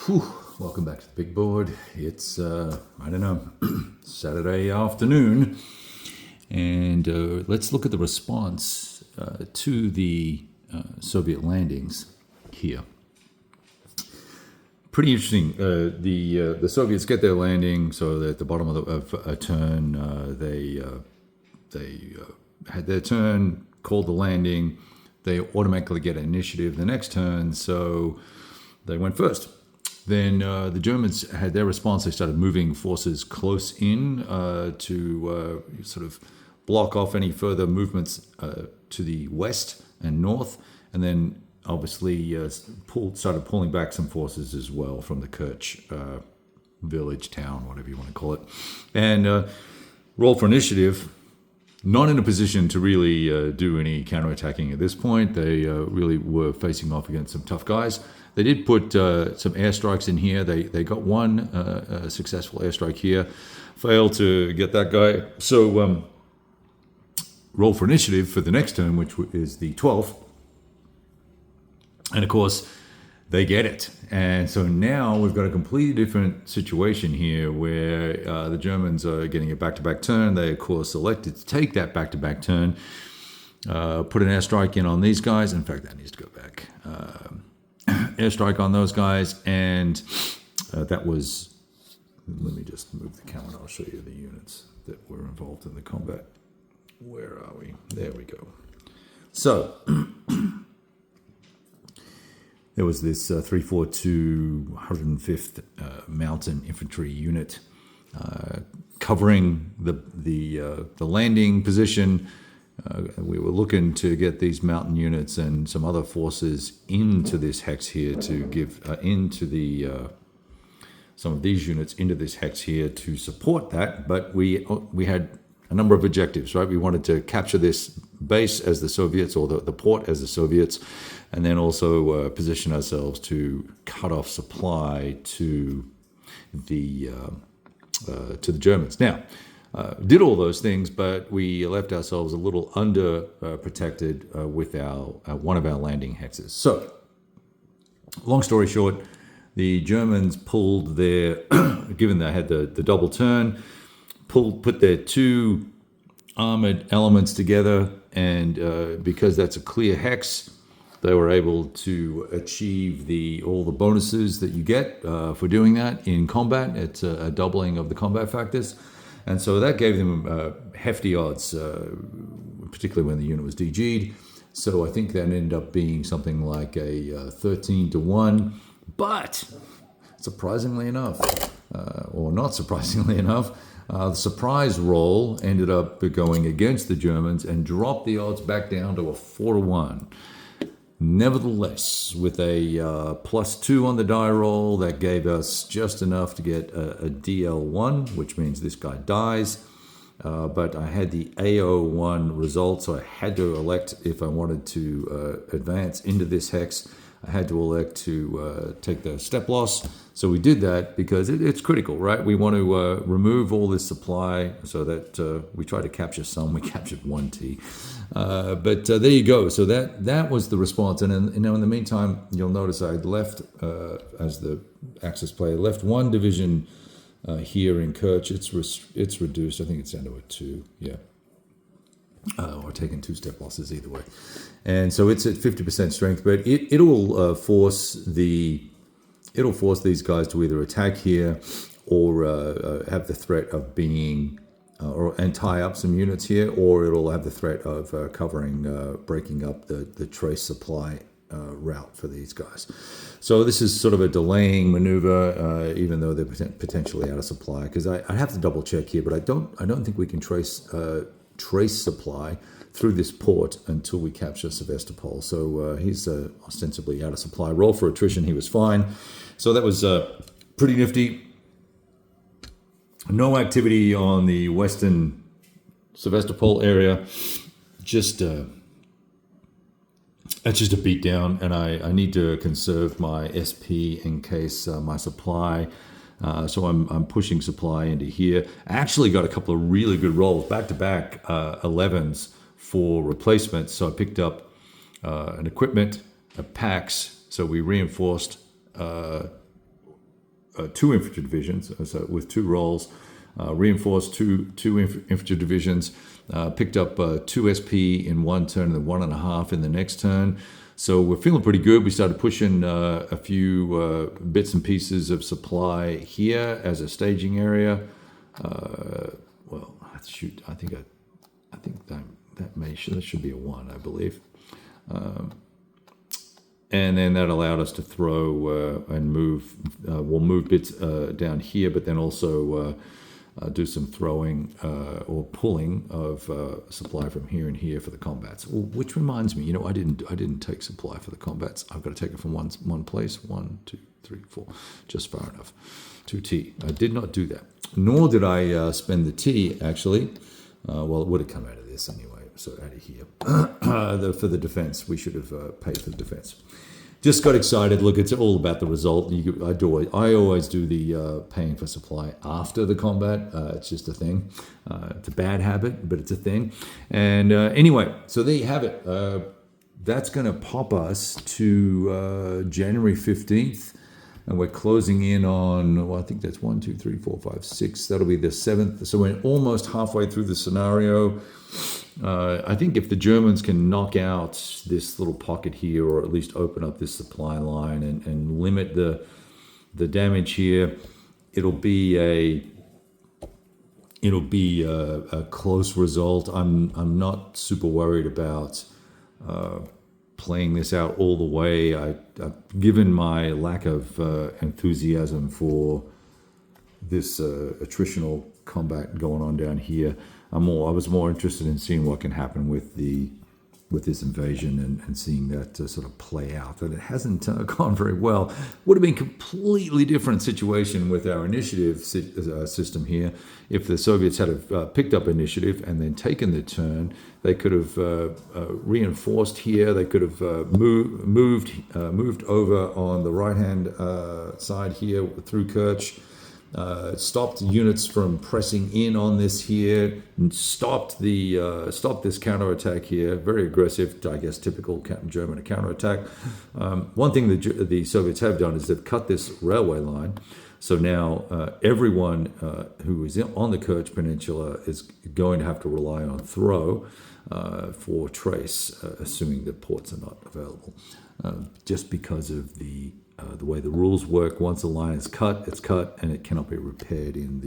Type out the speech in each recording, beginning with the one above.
Whew, welcome back to the big board. It's, Saturday afternoon. And let's look at the response to the Soviet landings here. Pretty interesting. The Soviets get their landing, so at the bottom of a turn, they had their turn, called the landing. They automatically get an initiative the next turn, so they went first. Then the Germans had their response. They started moving forces close in to sort of block off any further movements to the west and north, and then obviously started pulling back some forces as well from the Kerch village, town, whatever you want to call it, and roll for initiative. Not in a position to really do any counterattacking at this point. They really were facing off against some tough guys. They did put some airstrikes in here. They got one successful airstrike here, failed to get that guy. So roll for initiative for the next turn, which is the 12th. And of course, they get it. And so now we've got a completely different situation here where the Germans are getting a back-to-back turn. They, of course, elected to take that back-to-back turn, put an airstrike in on these guys. In fact, that needs to go back. Airstrike on those guys. And that was, let me just move the camera. I'll show you the units that were involved in the combat. Where are we? There we go. So there was this 342 105th Mountain Infantry Unit covering the landing position. We were looking to get these mountain units and some other forces into this hex here to give into the some of these units into this hex here to support that. But we had a number of objectives, right? We wanted to capture this base as the Soviets, or the port as the Soviets, and then also position ourselves to cut off supply to the Germans. Now, did all those things, but we left ourselves a little under protected with one of our landing hexes. So, long story short, the Germans pulled their, given they had the double turn, put their two armored elements together, and because that's a clear hex, they were able to achieve all the bonuses that you get for doing that in combat. It's a doubling of the combat factors, and so that gave them hefty odds, particularly when the unit was DG'd. So I think that ended up being something like a 13-1, but surprisingly enough, or not surprisingly enough, the surprise roll ended up going against the Germans and dropped the odds back down to a 4-1. Nevertheless, with a +2 on the die roll, that gave us just enough to get a DL1, which means this guy dies. But I had the AO1 result, so I had to elect, if I wanted to advance into this hex, I had to elect to take the step loss. So we did that because it's critical, right? We want to remove all this supply so that we try to capture some. We captured 1 T. But there you go. So that was the response. And in the meantime, you'll notice I left, as the Axis player, left 1 division here in Kerch. It's reduced. I think it's down to a 2. Yeah. Or taking 2 step losses either way. And so it's at 50% strength, but it'll force these guys to either attack here or have the threat of being and tie up some units here, or it'll have the threat of breaking up the trace supply route for these guys. So this is sort of a delaying maneuver, even though they're potentially out of supply. Because I have to double check here, but I don't think we can trace supply through this port until we capture Sevastopol. So he's ostensibly out of supply. Roll for attrition, he was fine. So that was pretty nifty. No activity on the western Sevastopol area. Just it's just a beatdown, and I need to conserve my SP in case my supply. So I'm pushing supply into here. I actually got a couple of really good rolls, back-to-back 11s for replacements. So I picked up an equipment, a PAX. So we reinforced two infantry divisions, so with two roles, reinforced two infantry divisions, picked up 2 SP in one turn and then 1.5 in the next turn. So we're feeling pretty good. We started pushing a few bits and pieces of supply here as a staging area. Well, shoot, I think that should be a 1, I believe. And then that allowed us to throw and move. We'll move bits down here, but then also do some throwing or pulling of supply from here and here for the combats. Which reminds me, I didn't take supply for the combats. I've got to take it from one place. 1, 2, 3, 4, just far enough. 2T. I did not do that. Nor did I spend the T actually. Well, it would have come out of this anyway. So out of here for the defense, we should have paid for the defense. Just got excited. Look, it's all about the result. I always do the paying for supply after the combat. It's just a thing. It's a bad habit, but it's a thing. And anyway, so there you have it. That's going to pop us to January 15th. And we're closing in on, well, I think that's 1, 2, 3, 4, 5, 6. That'll be the 7th. So we're almost halfway through the scenario. I think if the Germans can knock out this little pocket here, or at least open up this supply line and limit the damage here, it'll be a close result. I'm not super worried about playing this out all the way. Given my lack of enthusiasm for this attritional combat going on down here, I was more interested in seeing what can happen with this invasion and seeing that sort of play out. And it hasn't gone very well. Would have been a completely different situation with our initiative system here. If the Soviets had picked up initiative and then taken the turn, they could have reinforced here. They could have moved over on the right-hand side here through Kerch. Stopped units from pressing in on this here, and stopped this counterattack here. Very aggressive, I guess, typical German counterattack. One thing the Soviets have done is they've cut this railway line. So now everyone who is on the Kerch Peninsula is going to have to rely on throw for trace, assuming the ports are not available, just because of the way the rules work. Once a line is cut, it's cut, and it cannot be repaired in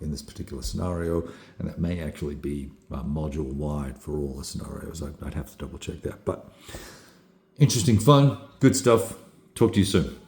this particular scenario. And that may actually be module wide for all the scenarios. I'd have to double check that. But interesting, fun, good stuff. Talk to you soon.